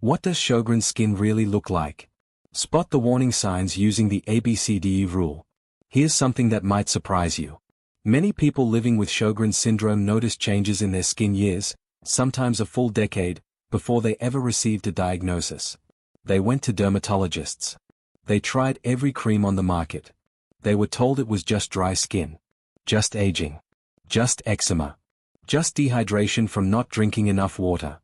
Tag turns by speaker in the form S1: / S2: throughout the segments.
S1: What does Sjogren's skin really look like? Spot the warning signs using the ABCDE rule. Here's something that might surprise you. Many people living with Sjogren's syndrome notice changes in their skin years, sometimes a full decade, before they ever received a diagnosis. They went to dermatologists. They tried every cream on the market. They were told it was just dry skin. Just aging. Just eczema. Just dehydration from not drinking enough water.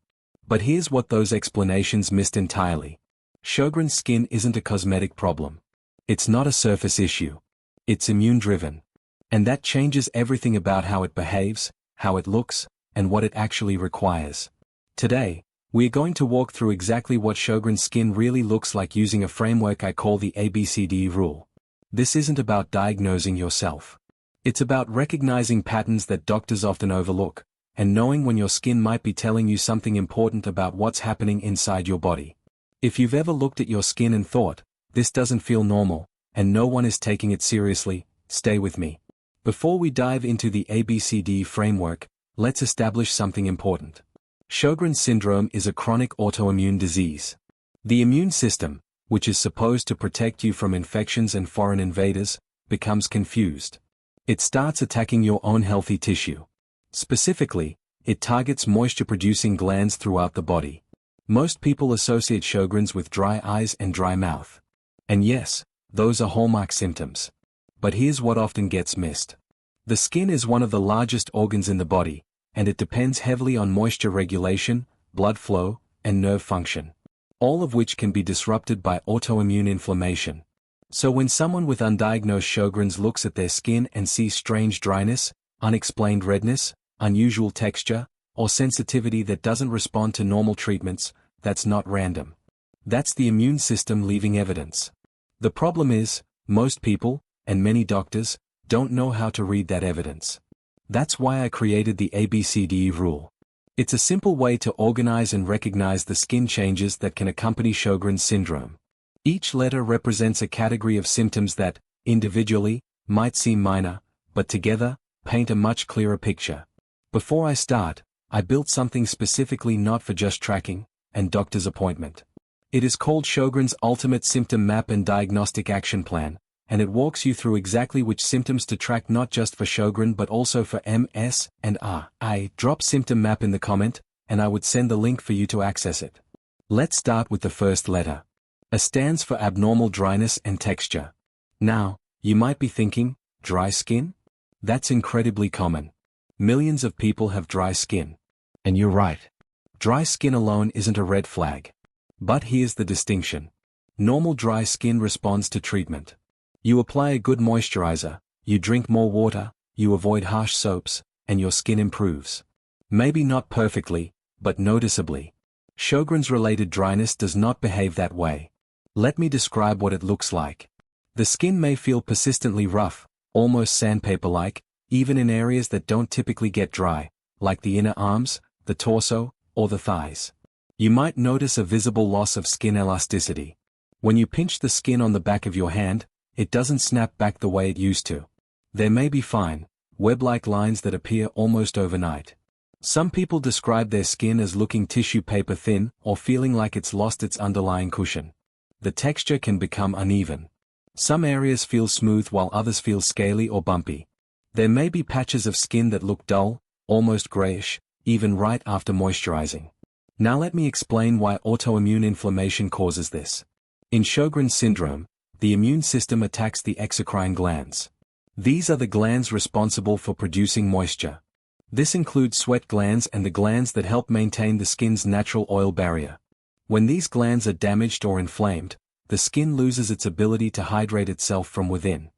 S1: But here's what those explanations missed entirely. Sjogren's skin isn't a cosmetic problem. It's not a surface issue. It's immune-driven. And that changes everything about how it behaves, how it looks, and what it actually requires. Today, we're going to walk through exactly what Sjogren's skin really looks like using a framework I call the ABCDE rule. This isn't about diagnosing yourself. It's about recognizing patterns that doctors often overlook, and knowing when your skin might be telling you something important about what's happening inside your body. If you've ever looked at your skin and thought, this doesn't feel normal, and no one is taking it seriously, stay with me. Before we dive into the ABCDE framework, let's establish something important. Sjogren's syndrome is a chronic autoimmune disease. The immune system, which is supposed to protect you from infections and foreign invaders, becomes confused. It starts attacking your own healthy tissue. Specifically, it targets moisture-producing glands throughout the body. Most people associate Sjogren's with dry eyes and dry mouth. And yes, those are hallmark symptoms. But here's what often gets missed. The skin is one of the largest organs in the body, and it depends heavily on moisture regulation, blood flow, and nerve function. All of which can be disrupted by autoimmune inflammation. So when someone with undiagnosed Sjogren's looks at their skin and sees strange dryness, unexplained redness, unusual texture, or sensitivity that doesn't respond to normal treatments, that's not random. That's the immune system leaving evidence. The problem is, most people, and many doctors, don't know how to read that evidence. That's why I created the ABCDE rule. It's a simple way to organize and recognize the skin changes that can accompany Sjogren's syndrome. Each letter represents a category of symptoms that, individually, might seem minor, but together, paint a much clearer picture. Before I start, I built something specifically not for just tracking and doctor's appointment. It is called Sjogren's Ultimate Symptom Map and Diagnostic Action Plan, and it walks you through exactly which symptoms to track not just for Sjogren but also for MS and I drop symptom map in the comment, and I would send the link for you to access it. Let's start with the first letter. A stands for abnormal dryness and texture. Now, you might be thinking, dry skin? That's incredibly common. Millions of people have dry skin. And you're right. Dry skin alone isn't a red flag. But here's the distinction. Normal dry skin responds to treatment. You apply a good moisturizer, you drink more water, you avoid harsh soaps, and your skin improves. Maybe not perfectly, but noticeably. Sjogren's related dryness does not behave that way. Let me describe what it looks like. The skin may feel persistently rough, almost sandpaper-like, even in areas that don't typically get dry, like the inner arms, the torso, or the thighs. You might notice a visible loss of skin elasticity. When you pinch the skin on the back of your hand, it doesn't snap back the way it used to. There may be fine, web-like lines that appear almost overnight. Some people describe their skin as looking tissue paper thin or feeling like it's lost its underlying cushion. The texture can become uneven. Some areas feel smooth while others feel scaly or bumpy. There may be patches of skin that look dull, almost grayish, even right after moisturizing. Now let me explain why autoimmune inflammation causes this. In Sjogren's syndrome, the immune system attacks the exocrine glands. These are the glands responsible for producing moisture. This includes sweat glands and the glands that help maintain the skin's natural oil barrier. When these glands are damaged or inflamed, the skin loses its ability to hydrate itself from within.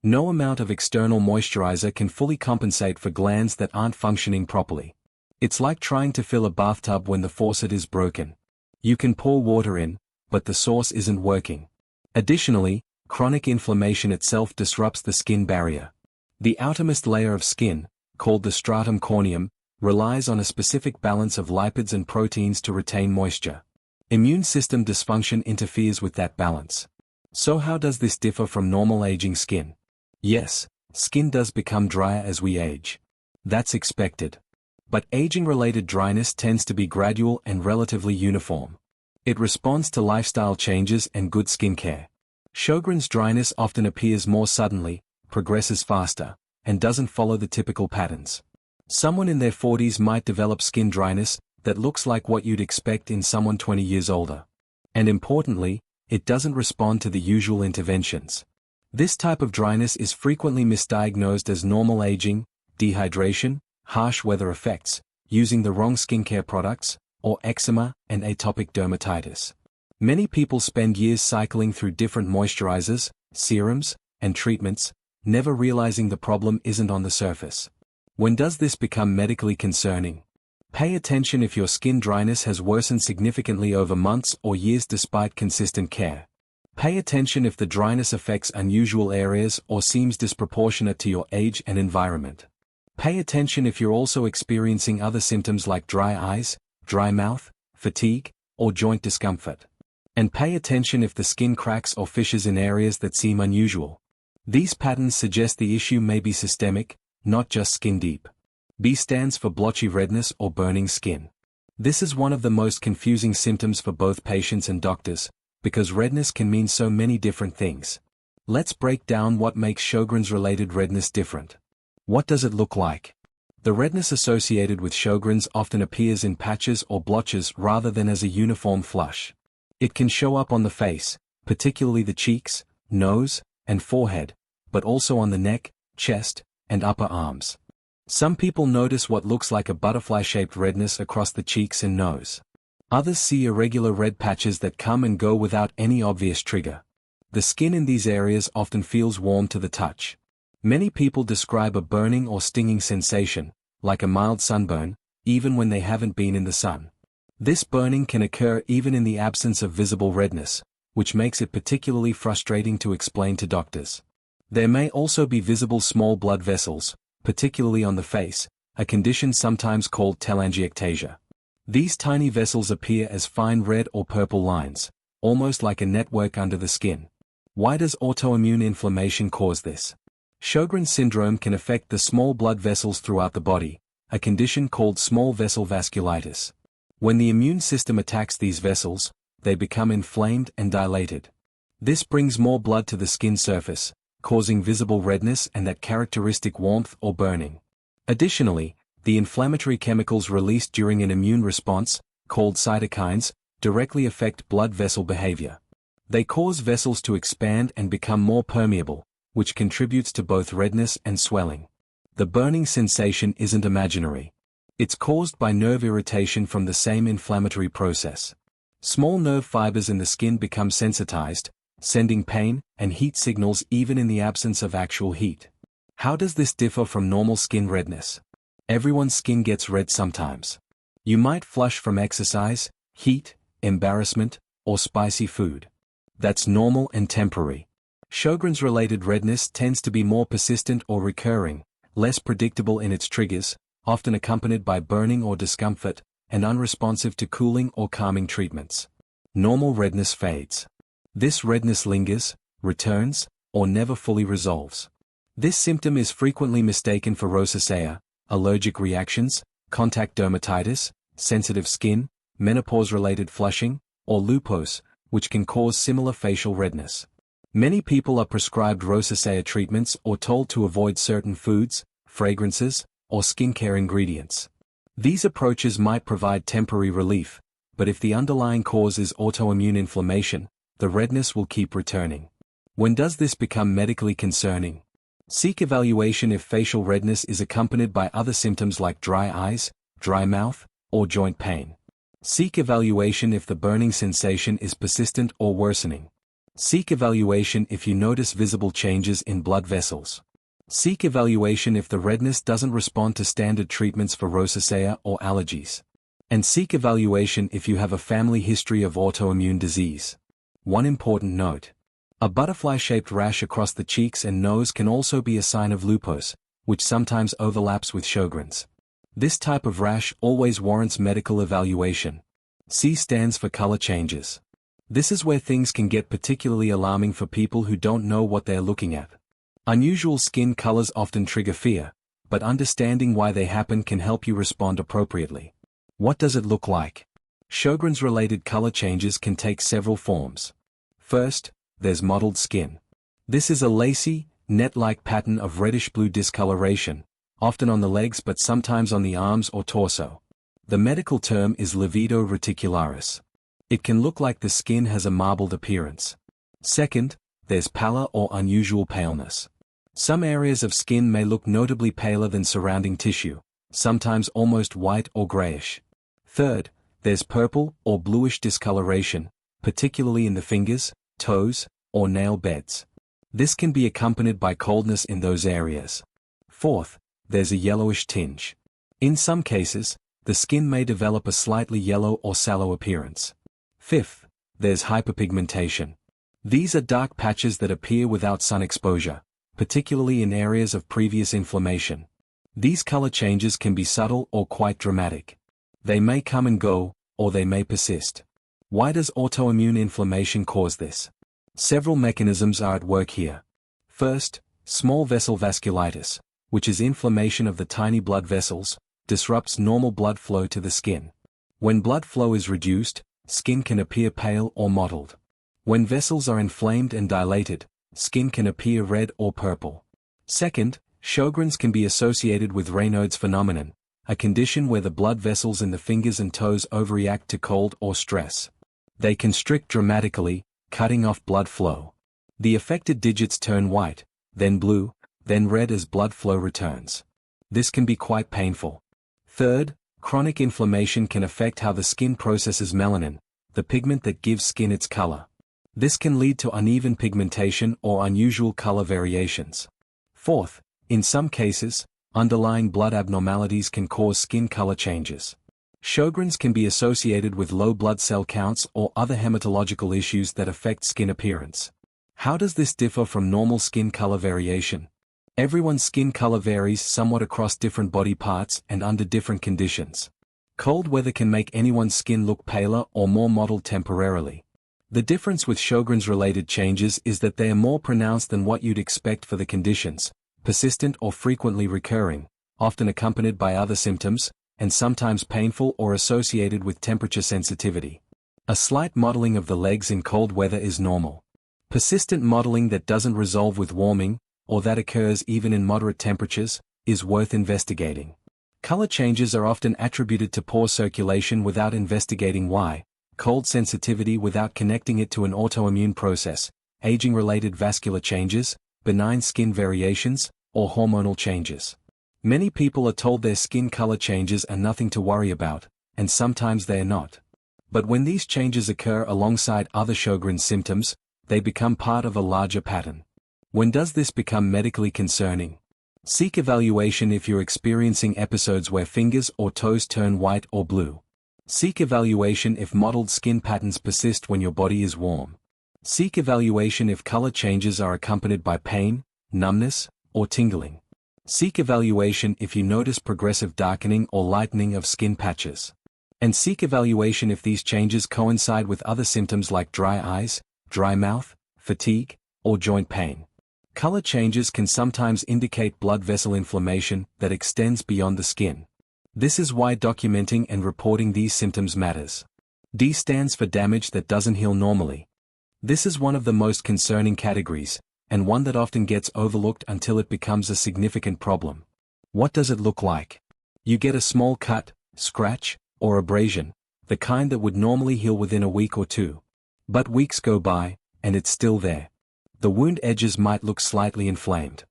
S1: No amount of external moisturizer can fully compensate for glands that aren't functioning properly. It's like trying to fill a bathtub when the faucet is broken. You can pour water in, but the source isn't working. Additionally, chronic inflammation itself disrupts the skin barrier. The outermost layer of skin, called the stratum corneum, relies on a specific balance of lipids and proteins to retain moisture. Immune system dysfunction interferes with that balance. So how does this differ from normal aging skin? Yes, skin does become drier as we age. That's expected. But aging-related dryness tends to be gradual and relatively uniform. It responds to lifestyle changes and good skincare. Sjogren's dryness often appears more suddenly, progresses faster, and doesn't follow the typical patterns. Someone in their 40s might develop skin dryness that looks like what you'd expect in someone 20 years older. And importantly, it doesn't respond to the usual interventions. This type of dryness is frequently misdiagnosed as normal aging, dehydration, harsh weather effects, using the wrong skincare products, or eczema and atopic dermatitis. Many people spend years cycling through different moisturizers, serums, and treatments, never realizing the problem isn't on the surface. When does this become medically concerning? Pay attention if your skin dryness has worsened significantly over months or years despite consistent care. Pay attention if the dryness affects unusual areas or seems disproportionate to your age and environment. Pay attention if you're also experiencing other symptoms like dry eyes, dry mouth, fatigue, or joint discomfort. And pay attention if the skin cracks or fissures in areas that seem unusual. These patterns suggest the issue may be systemic, not just skin deep. B stands for blotchy redness or burning skin. This is one of the most confusing symptoms for both patients and doctors, because redness can mean so many different things. Let's break down what makes Sjogren's related redness different. What does it look like? The redness associated with Sjogren's often appears in patches or blotches rather than as a uniform flush. It can show up on the face, particularly the cheeks, nose, and forehead, but also on the neck, chest, and upper arms. Some people notice what looks like a butterfly-shaped redness across the cheeks and nose. Others see irregular red patches that come and go without any obvious trigger. The skin in these areas often feels warm to the touch. Many people describe a burning or stinging sensation, like a mild sunburn, even when they haven't been in the sun. This burning can occur even in the absence of visible redness, which makes it particularly frustrating to explain to doctors. There may also be visible small blood vessels, particularly on the face, a condition sometimes called telangiectasia. These tiny vessels appear as fine red or purple lines, almost like a network under the skin. Why does autoimmune inflammation cause this? Sjogren syndrome can affect the small blood vessels throughout the body, a condition called small vessel vasculitis. When the immune system attacks these vessels, they become inflamed and dilated. This brings more blood to the skin surface, causing visible redness and that characteristic warmth or burning. Additionally, the inflammatory chemicals released during an immune response, called cytokines, directly affect blood vessel behavior. They cause vessels to expand and become more permeable, which contributes to both redness and swelling. The burning sensation isn't imaginary. It's caused by nerve irritation from the same inflammatory process. Small nerve fibers in the skin become sensitized, sending pain and heat signals even in the absence of actual heat. How does this differ from normal skin redness? Everyone's skin gets red sometimes. You might flush from exercise, heat, embarrassment, or spicy food. That's normal and temporary. Sjogren's related redness tends to be more persistent or recurring, less predictable in its triggers, often accompanied by burning or discomfort, and unresponsive to cooling or calming treatments. Normal redness fades. This redness lingers, returns, or never fully resolves. This symptom is frequently mistaken for rosacea, allergic reactions, contact dermatitis, sensitive skin, menopause-related flushing, or lupus, which can cause similar facial redness. Many people are prescribed rosacea treatments or told to avoid certain foods, fragrances, or skincare ingredients. These approaches might provide temporary relief, but if the underlying cause is autoimmune inflammation, the redness will keep returning. When does this become medically concerning? Seek evaluation if facial redness is accompanied by other symptoms like dry eyes, dry mouth, or joint pain. Seek evaluation if the burning sensation is persistent or worsening. Seek evaluation if you notice visible changes in blood vessels. Seek evaluation if the redness doesn't respond to standard treatments for rosacea or allergies. And seek evaluation if you have a family history of autoimmune disease. One important note. A butterfly-shaped rash across the cheeks and nose can also be a sign of lupus, which sometimes overlaps with Sjogren's. This type of rash always warrants medical evaluation. C stands for color changes. This is where things can get particularly alarming for people who don't know what they're looking at. Unusual skin colors often trigger fear, but understanding why they happen can help you respond appropriately. What does it look like? Sjogren's related color changes can take several forms. First, there's mottled skin. This is a lacy, net-like pattern of reddish-blue discoloration, often on the legs but sometimes on the arms or torso. The medical term is livido reticularis. It can look like the skin has a marbled appearance. Second, there's pallor or unusual paleness. Some areas of skin may look notably paler than surrounding tissue, sometimes almost white or grayish. Third, there's purple or bluish discoloration, particularly in the fingers, toes, or nail beds. This can be accompanied by coldness in those areas. Fourth, there's a yellowish tinge. In some cases, the skin may develop a slightly yellow or sallow appearance. Fifth, there's hyperpigmentation. These are dark patches that appear without sun exposure, particularly in areas of previous inflammation. These color changes can be subtle or quite dramatic. They may come and go, or they may persist. Why does autoimmune inflammation cause this? Several mechanisms are at work here. First, small vessel vasculitis, which is inflammation of the tiny blood vessels, disrupts normal blood flow to the skin. When blood flow is reduced, skin can appear pale or mottled. When vessels are inflamed and dilated, skin can appear red or purple. Second, Sjogren's can be associated with Raynaud's phenomenon, a condition where the blood vessels in the fingers and toes overreact to cold or stress. They constrict dramatically, cutting off blood flow. The affected digits turn white, then blue, then red as blood flow returns. This can be quite painful. Third, chronic inflammation can affect how the skin processes melanin, the pigment that gives skin its color. This can lead to uneven pigmentation or unusual color variations. Fourth, in some cases, underlying blood abnormalities can cause skin color changes. Sjogren's can be associated with low blood cell counts or other hematological issues that affect skin appearance. How does this differ from normal skin color variation? Everyone's skin color varies somewhat across different body parts and under different conditions. Cold weather can make anyone's skin look paler or more mottled temporarily. The difference with Sjogren's related changes is that they are more pronounced than what you'd expect for the conditions, persistent or frequently recurring, often accompanied by other symptoms, and sometimes painful or associated with temperature sensitivity. A slight mottling of the legs in cold weather is normal. Persistent mottling that doesn't resolve with warming, or that occurs even in moderate temperatures, is worth investigating. Color changes are often attributed to poor circulation without investigating why, cold sensitivity without connecting it to an autoimmune process, aging-related vascular changes, benign skin variations, or hormonal changes. Many people are told their skin color changes are nothing to worry about, and sometimes they are not. But when these changes occur alongside other Sjogren's symptoms, they become part of a larger pattern. When does this become medically concerning? Seek evaluation if you're experiencing episodes where fingers or toes turn white or blue. Seek evaluation if mottled skin patterns persist when your body is warm. Seek evaluation if color changes are accompanied by pain, numbness, or tingling. Seek evaluation if you notice progressive darkening or lightening of skin patches. And seek evaluation if these changes coincide with other symptoms like dry eyes, dry mouth, fatigue, or joint pain. Color changes can sometimes indicate blood vessel inflammation that extends beyond the skin. This is why documenting and reporting these symptoms matters. D stands for damage that doesn't heal normally. This is one of the most concerning categories, and one that often gets overlooked until it becomes a significant problem. What does it look like? You get a small cut, scratch, or abrasion, the kind that would normally heal within a week or two. But weeks go by, and it's still there. The wound edges might look slightly inflamed.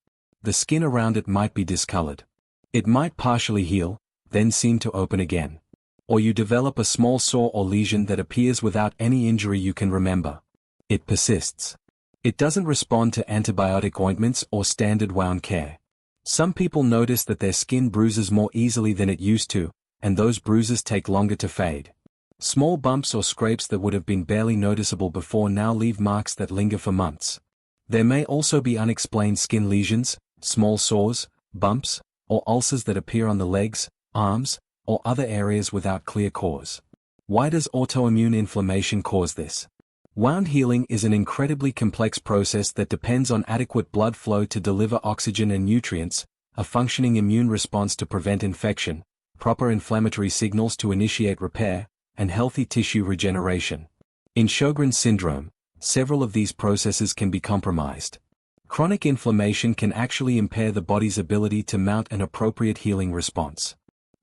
S1: The skin around it might be discolored. It might partially heal, then seem to open again. Or you develop a small sore or lesion that appears without any injury you can remember. It persists. It doesn't respond to antibiotic ointments or standard wound care. Some people notice that their skin bruises more easily than it used to, and those bruises take longer to fade. Small bumps or scrapes that would have been barely noticeable before now leave marks that linger for months. There may also be unexplained skin lesions, small sores, bumps, or ulcers that appear on the legs, arms, or other areas without clear cause. Why does autoimmune inflammation cause this? Wound healing is an incredibly complex process that depends on adequate blood flow to deliver oxygen and nutrients, a functioning immune response to prevent infection, proper inflammatory signals to initiate repair, and healthy tissue regeneration. In Sjogren syndrome, several of these processes can be compromised. Chronic inflammation can actually impair the body's ability to mount an appropriate healing response.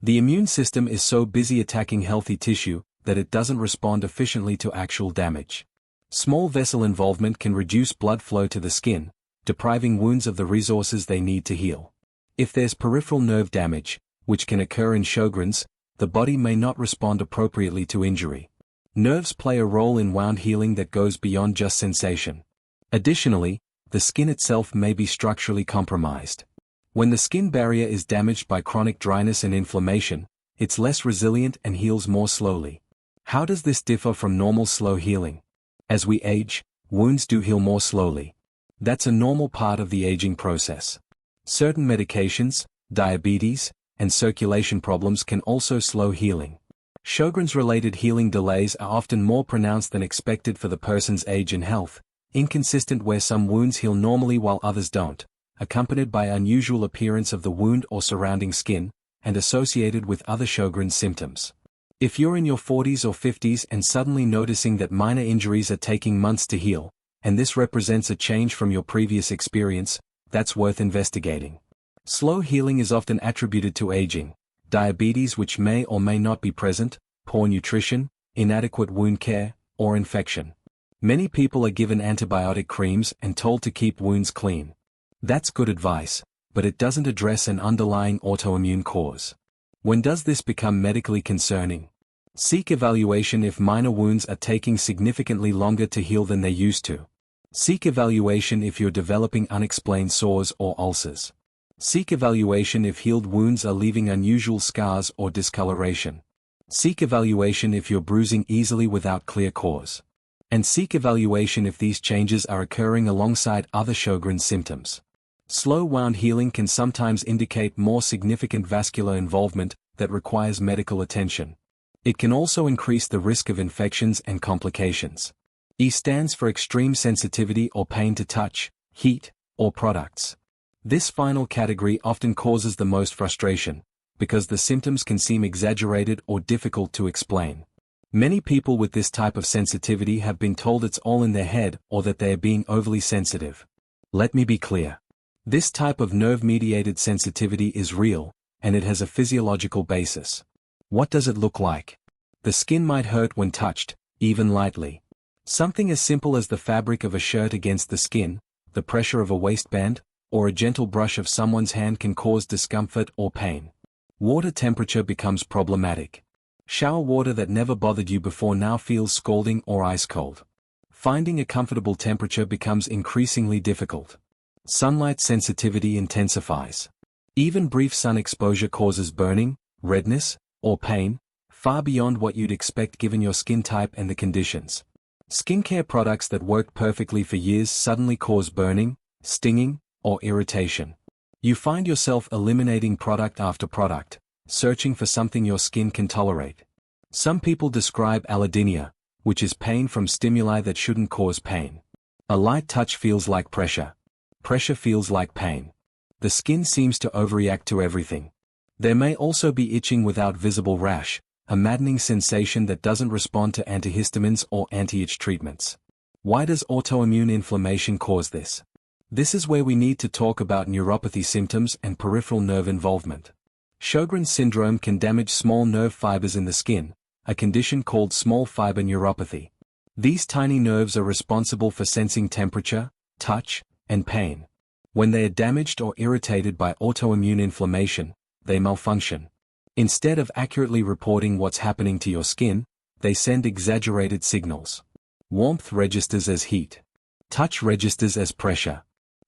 S1: The immune system is so busy attacking healthy tissue that it doesn't respond efficiently to actual damage. Small vessel involvement can reduce blood flow to the skin, depriving wounds of the resources they need to heal. If there's peripheral nerve damage, which can occur in Sjogren's, the body may not respond appropriately to injury. Nerves play a role in wound healing that goes beyond just sensation. Additionally, the skin itself may be structurally compromised. When the skin barrier is damaged by chronic dryness and inflammation, it's less resilient and heals more slowly. How does this differ from normal slow healing? As we age, wounds do heal more slowly. That's a normal part of the aging process. Certain medications, diabetes, and circulation problems can also slow healing. Sjogren's related healing delays are often more pronounced than expected for the person's age and health, inconsistent where some wounds heal normally while others don't, accompanied by unusual appearance of the wound or surrounding skin, and associated with other Sjogren's symptoms. If you're in your 40s or 50s and suddenly noticing that minor injuries are taking months to heal, and this represents a change from your previous experience, that's worth investigating. Slow healing is often attributed to aging, diabetes which may or may not be present, poor nutrition, inadequate wound care, or infection. Many people are given antibiotic creams and told to keep wounds clean. That's good advice, but it doesn't address an underlying autoimmune cause. When does this become medically concerning? Seek evaluation if minor wounds are taking significantly longer to heal than they used to. Seek evaluation if you're developing unexplained sores or ulcers. Seek evaluation if healed wounds are leaving unusual scars or discoloration. Seek evaluation if you're bruising easily without clear cause. And seek evaluation if these changes are occurring alongside other Sjogren's symptoms. Slow wound healing can sometimes indicate more significant vascular involvement that requires medical attention. It can also increase the risk of infections and complications. E stands for extreme sensitivity or pain to touch, heat, or products. This final category often causes the most frustration, because the symptoms can seem exaggerated or difficult to explain. Many people with this type of sensitivity have been told it's all in their head or that they are being overly sensitive. Let me be clear. This type of nerve-mediated sensitivity is real, and it has a physiological basis. What does it look like? The skin might hurt when touched, even lightly. Something as simple as the fabric of a shirt against the skin, the pressure of a waistband, or a gentle brush of someone's hand can cause discomfort or pain. Water temperature becomes problematic. Shower water that never bothered you before now feels scalding or ice cold. Finding a comfortable temperature becomes increasingly difficult. Sunlight sensitivity intensifies. Even brief sun exposure causes burning, redness, or pain, far beyond what you'd expect given your skin type and the conditions. Skincare products that worked perfectly for years suddenly cause burning, stinging, or irritation. You find yourself eliminating product after product, searching for something your skin can tolerate. Some people describe allodynia, which is pain from stimuli that shouldn't cause pain. A light touch feels like pressure. Pressure feels like pain. The skin seems to overreact to everything. There may also be itching without visible rash, a maddening sensation that doesn't respond to antihistamines or anti-itch treatments. Why does autoimmune inflammation cause this? This is where we need to talk about neuropathy symptoms and peripheral nerve involvement. Sjogren syndrome can damage small nerve fibers in the skin, a condition called small fiber neuropathy. These tiny nerves are responsible for sensing temperature, touch, and pain. When they are damaged or irritated by autoimmune inflammation, they malfunction. Instead of accurately reporting what's happening to your skin, they send exaggerated signals. Warmth registers as heat. Touch registers as pressure.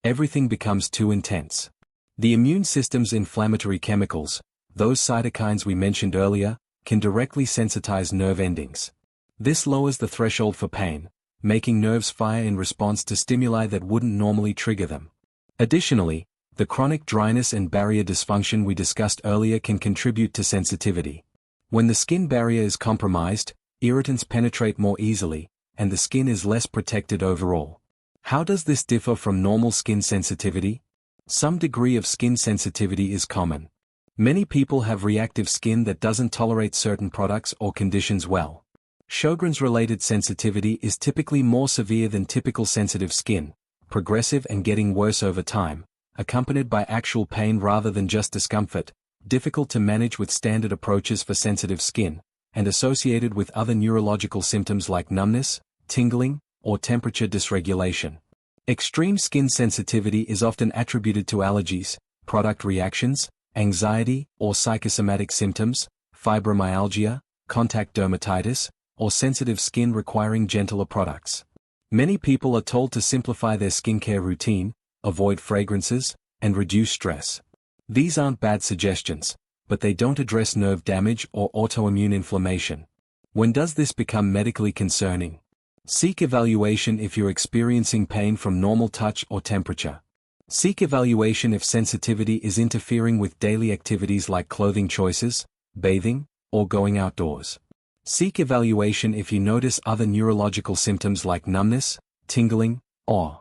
S1: Everything becomes too intense. The immune system's inflammatory chemicals, those cytokines we mentioned earlier, can directly sensitize nerve endings. This lowers the threshold for pain, making nerves fire in response to stimuli that wouldn't normally trigger them. Additionally, the chronic dryness and barrier dysfunction we discussed earlier can contribute to sensitivity. When the skin barrier is compromised, irritants penetrate more easily, and the skin is less protected overall. How does this differ from normal skin sensitivity? Some degree of skin sensitivity is common. Many people have reactive skin that doesn't tolerate certain products or conditions well. Sjogren's related sensitivity is typically more severe than typical sensitive skin, progressive and getting worse over time, accompanied by actual pain rather than just discomfort, difficult to manage with standard approaches for sensitive skin, and associated with other neurological symptoms like numbness, tingling, or temperature dysregulation. Extreme skin sensitivity is often attributed to allergies, product reactions, anxiety or psychosomatic symptoms, fibromyalgia, contact dermatitis, or sensitive skin requiring gentler products. Many people are told to simplify their skincare routine, avoid fragrances, and reduce stress. These aren't bad suggestions, but they don't address nerve damage or autoimmune inflammation. When does this become medically concerning? Seek evaluation if you're experiencing pain from normal touch or temperature. Seek evaluation if sensitivity is interfering with daily activities like clothing choices, bathing, or going outdoors. Seek evaluation if you notice other neurological symptoms like numbness, tingling, or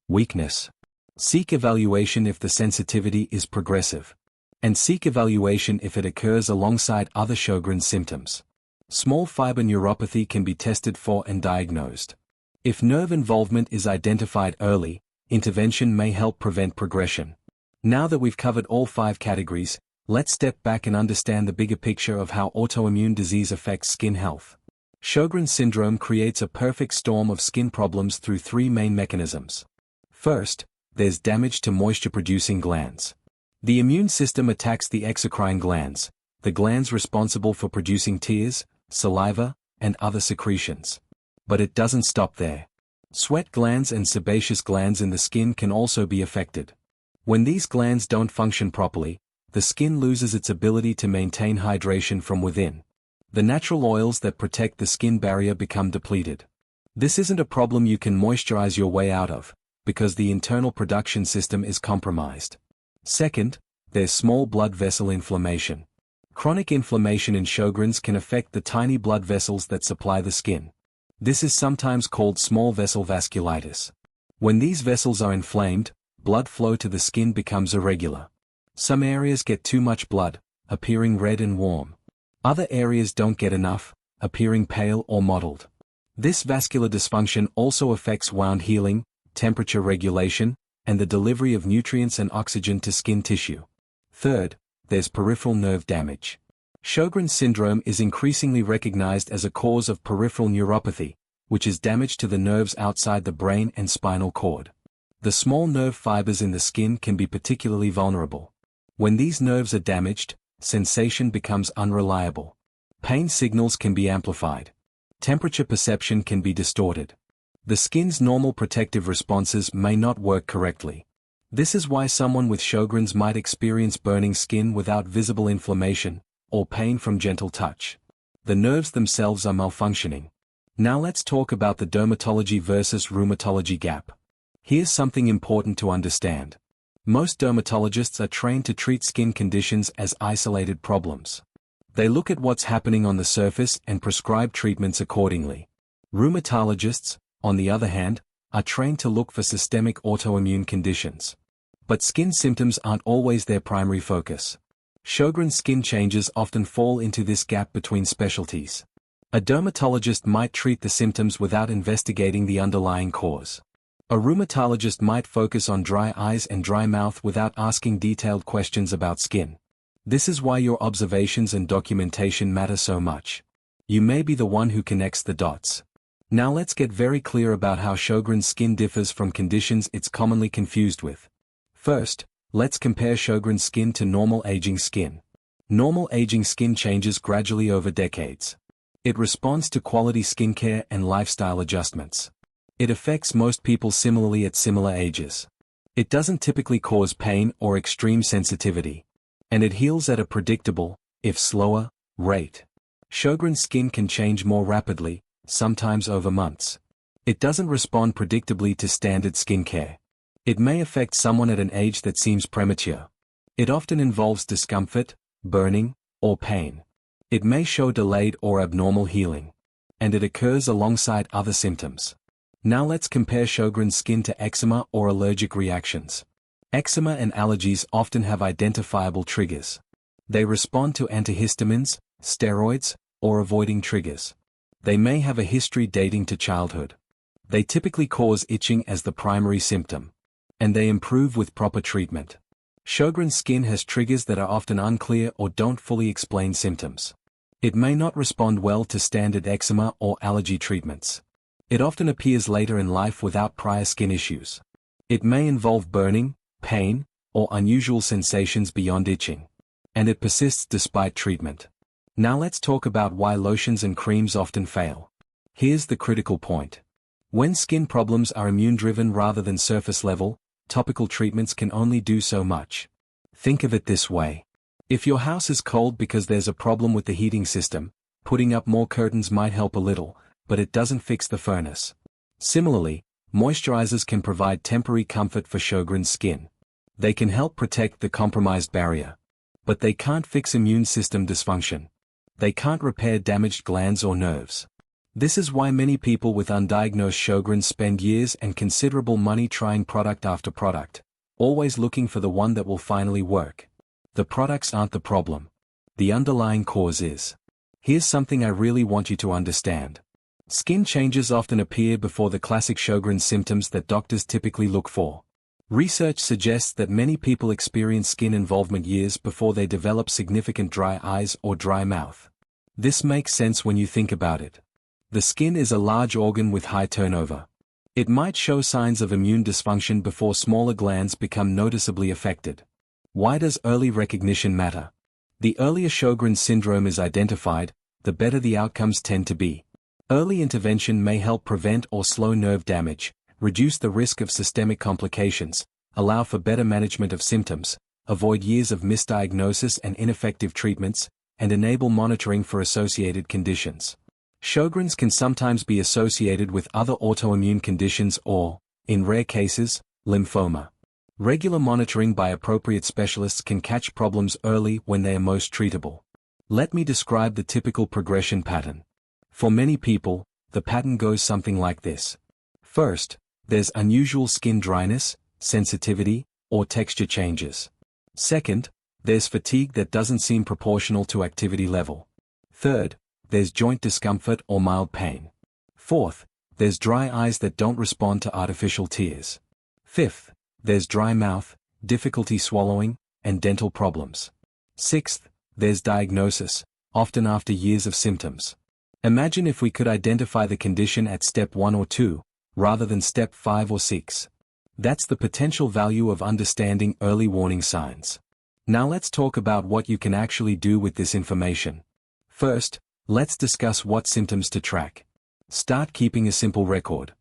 S1: weakness. Seek evaluation if the sensitivity is progressive. And seek evaluation if it occurs alongside other Sjogren's symptoms. Small fiber neuropathy can be tested for and diagnosed. If nerve involvement is identified early, intervention may help prevent progression. Now that we've covered all 5 categories, let's step back and understand the bigger picture of how autoimmune disease affects skin health. Sjogren's syndrome creates a perfect storm of skin problems through 3 main mechanisms. First, there's damage to moisture-producing glands. The immune system attacks the exocrine glands, the glands responsible for producing tears, saliva, and other secretions. But it doesn't stop there. Sweat glands and sebaceous glands in the skin can also be affected. When these glands don't function properly, the skin loses its ability to maintain hydration from within. The natural oils that protect the skin barrier become depleted. This isn't a problem you can moisturize your way out of, because the internal production system is compromised. Second, there's small blood vessel inflammation. Chronic inflammation in Sjogren's can affect the tiny blood vessels that supply the skin. This is sometimes called small vessel vasculitis. When these vessels are inflamed, blood flow to the skin becomes irregular. Some areas get too much blood, appearing red and warm. Other areas don't get enough, appearing pale or mottled. This vascular dysfunction also affects wound healing, temperature regulation, and the delivery of nutrients and oxygen to skin tissue. Third, there's peripheral nerve damage. Sjogren's syndrome is increasingly recognized as a cause of peripheral neuropathy, which is damage to the nerves outside the brain and spinal cord. The small nerve fibers in the skin can be particularly vulnerable. When these nerves are damaged, sensation becomes unreliable. Pain signals can be amplified. Temperature perception can be distorted. The skin's normal protective responses may not work correctly. This is why someone with Sjogren's might experience burning skin without visible inflammation, or pain from gentle touch. The nerves themselves are malfunctioning. Now let's talk about the dermatology versus rheumatology gap. Here's something important to understand. Most dermatologists are trained to treat skin conditions as isolated problems. They look at what's happening on the surface and prescribe treatments accordingly. Rheumatologists, on the other hand, are trained to look for systemic autoimmune conditions. But skin symptoms aren't always their primary focus. Sjogren's skin changes often fall into this gap between specialties. A dermatologist might treat the symptoms without investigating the underlying cause. A rheumatologist might focus on dry eyes and dry mouth without asking detailed questions about skin. This is why your observations and documentation matter so much. You may be the one who connects the dots. Now let's get very clear about how Sjogren's skin differs from conditions it's commonly confused with. First, let's compare Sjogren's skin to normal aging skin. Normal aging skin changes gradually over decades. It responds to quality skincare and lifestyle adjustments. It affects most people similarly at similar ages. It doesn't typically cause pain or extreme sensitivity. And it heals at a predictable, if slower, rate. Sjogren's skin can change more rapidly, sometimes over months. It doesn't respond predictably to standard skincare. It may affect someone at an age that seems premature. It often involves discomfort, burning, or pain. It may show delayed or abnormal healing. And it occurs alongside other symptoms. Now let's compare Sjogren's skin to eczema or allergic reactions. Eczema and allergies often have identifiable triggers. They respond to antihistamines, steroids, or avoiding triggers. They may have a history dating to childhood. They typically cause itching as the primary symptom. And they improve with proper treatment. Sjogren's skin has triggers that are often unclear or don't fully explain symptoms. It may not respond well to standard eczema or allergy treatments. It often appears later in life without prior skin issues. It may involve burning, pain, or unusual sensations beyond itching. And it persists despite treatment. Now let's talk about why lotions and creams often fail. Here's the critical point. When skin problems are immune-driven rather than surface-level, topical treatments can only do so much. Think of it this way. If your house is cold because there's a problem with the heating system, putting up more curtains might help a little, but it doesn't fix the furnace. Similarly, moisturizers can provide temporary comfort for Sjogren's skin. They can help protect the compromised barrier. But they can't fix immune system dysfunction. They can't repair damaged glands or nerves. This is why many people with undiagnosed Sjogren spend years and considerable money trying product after product, always looking for the one that will finally work. The products aren't the problem. The underlying cause is. Here's something I really want you to understand. Skin changes often appear before the classic Sjogren symptoms that doctors typically look for. Research suggests that many people experience skin involvement years before they develop significant dry eyes or dry mouth. This makes sense when you think about it. The skin is a large organ with high turnover. It might show signs of immune dysfunction before smaller glands become noticeably affected. Why does early recognition matter? The earlier Sjogren syndrome is identified, the better the outcomes tend to be. Early intervention may help prevent or slow nerve damage, reduce the risk of systemic complications, allow for better management of symptoms, avoid years of misdiagnosis and ineffective treatments, and enable monitoring for associated conditions. Sjogren's can sometimes be associated with other autoimmune conditions or, in rare cases, lymphoma. Regular monitoring by appropriate specialists can catch problems early when they are most treatable. Let me describe the typical progression pattern. For many people, the pattern goes something like this. First, there's unusual skin dryness, sensitivity, or texture changes. Second, there's fatigue that doesn't seem proportional to activity level. Third, there's joint discomfort or mild pain. Fourth, there's dry eyes that don't respond to artificial tears. Fifth, there's dry mouth, difficulty swallowing, and dental problems. Sixth, there's diagnosis, often after years of symptoms. Imagine if we could identify the condition at step 1 or 2, rather than step 5 or 6. That's the potential value of understanding early warning signs. Now let's talk about what you can actually do with this information. First, let's discuss what symptoms to track. Start keeping a simple record.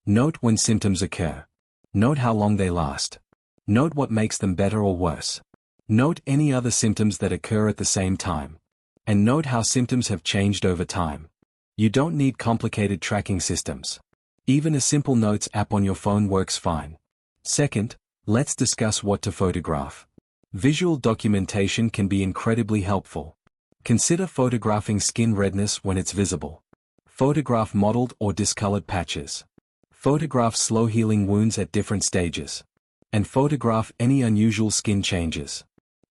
S1: Note when symptoms occur. Note how long they last. Note what makes them better or worse. Note any other symptoms that occur at the same time. And note how symptoms have changed over time. You don't need complicated tracking systems. Even a simple notes app on your phone works fine. Second, let's discuss what to photograph. Visual documentation can be incredibly helpful. Consider photographing skin redness when it's visible. Photograph mottled or discolored patches. Photograph slow-healing wounds at different stages. And photograph any unusual skin changes.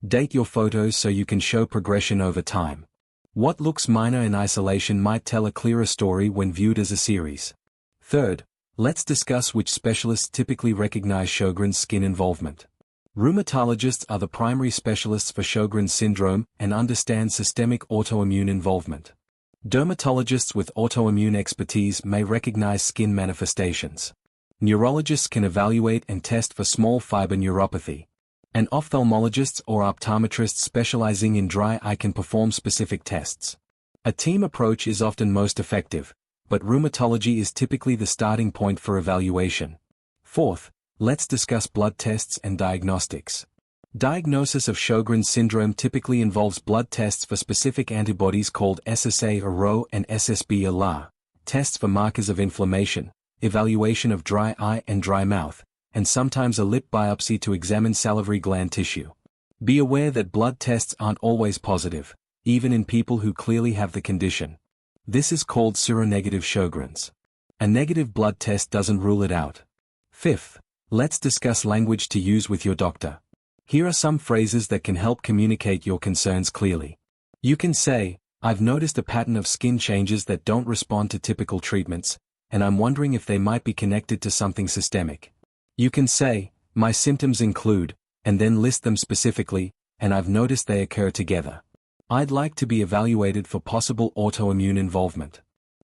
S1: Date your photos so you can show progression over time. What looks minor in isolation might tell a clearer story when viewed as a series. Third, let's discuss which specialists typically recognize Sjogren's skin involvement. Rheumatologists are the primary specialists for Sjogren's syndrome and understand systemic autoimmune involvement. Dermatologists with autoimmune expertise may recognize skin manifestations. Neurologists can evaluate and test for small fiber neuropathy. And ophthalmologists or optometrists specializing in dry eye can perform specific tests. A team approach is often most effective, but rheumatology is typically the starting point for evaluation. Fourth, let's discuss blood tests and diagnostics. Diagnosis of Sjogren's syndrome typically involves blood tests for specific antibodies called SSA-RO and SSB-LA, tests for markers of inflammation, evaluation of dry eye and dry mouth, and sometimes a lip biopsy to examine salivary gland tissue. Be aware that blood tests aren't always positive, even in people who clearly have the condition. This is called seronegative Sjogren's. A negative blood test doesn't rule it out. Fifth, let's discuss language to use with your doctor. Here are some phrases that can help communicate your concerns clearly. You can say, "I've noticed a pattern of skin changes that don't respond to typical treatments, and I'm wondering if they might be connected to something systemic." You can say, "My symptoms include," and then list them specifically, "and I've noticed they occur together. I'd like to be evaluated for possible autoimmune involvement."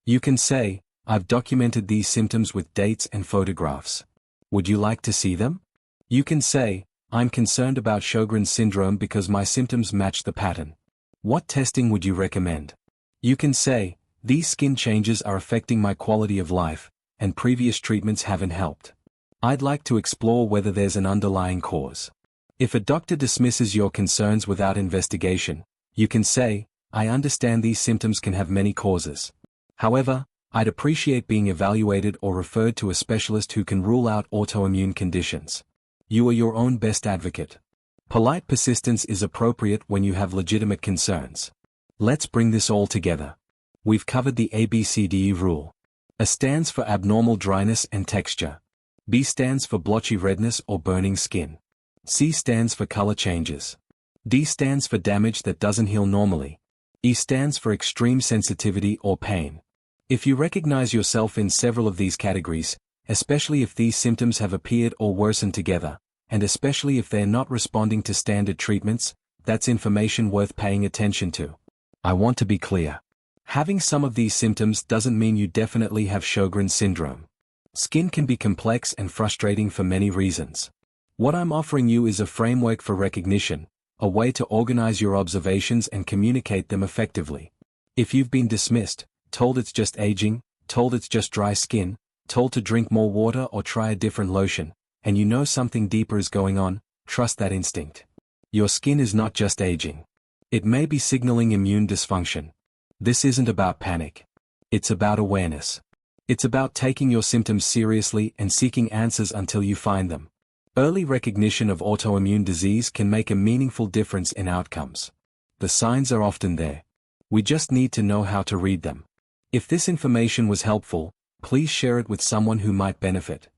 S1: You can say, "I've documented these symptoms with dates and photographs. Would you like to see them?" You can say, "I'm concerned about Sjogren syndrome because my symptoms match the pattern. What testing would you recommend?" You can say, "These skin changes are affecting my quality of life, and previous treatments haven't helped. I'd like to explore whether there's an underlying cause." If a doctor dismisses your concerns without investigation, you can say, "I understand these symptoms can have many causes. However, I'd appreciate being evaluated or referred to a specialist who can rule out autoimmune conditions." You are your own best advocate. Polite persistence is appropriate when you have legitimate concerns. Let's bring this all together. We've covered the ABCDE rule. A stands for abnormal dryness and texture. B stands for blotchy redness or burning skin. C stands for color changes. D stands for damage that doesn't heal normally. E stands for extreme sensitivity or pain. If you recognize yourself in several of these categories, especially if these symptoms have appeared or worsened together, and especially if they are not responding to standard treatments, that's information worth paying attention to. I want to be clear. Having some of these symptoms doesn't mean you definitely have Sjogren syndrome. Skin can be complex and frustrating for many reasons. What I'm offering you is a framework for recognition, a way to organize your observations and communicate them effectively. If you've been dismissed, told it's just aging, told it's just dry skin, told to drink more water or try a different lotion, and you know something deeper is going on, trust that instinct. Your skin is not just aging. It may be signaling immune dysfunction. This isn't about panic. It's about awareness. It's about taking your symptoms seriously and seeking answers until you find them. Early recognition of autoimmune disease can make a meaningful difference in outcomes. The signs are often there. We just need to know how to read them. If this information was helpful, please share it with someone who might benefit.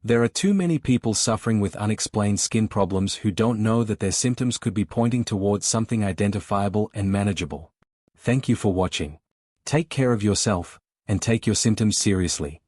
S1: There are too many people suffering with unexplained skin problems who don't know that their symptoms could be pointing towards something identifiable and manageable. Thank you for watching. Take care of yourself, and take your symptoms seriously.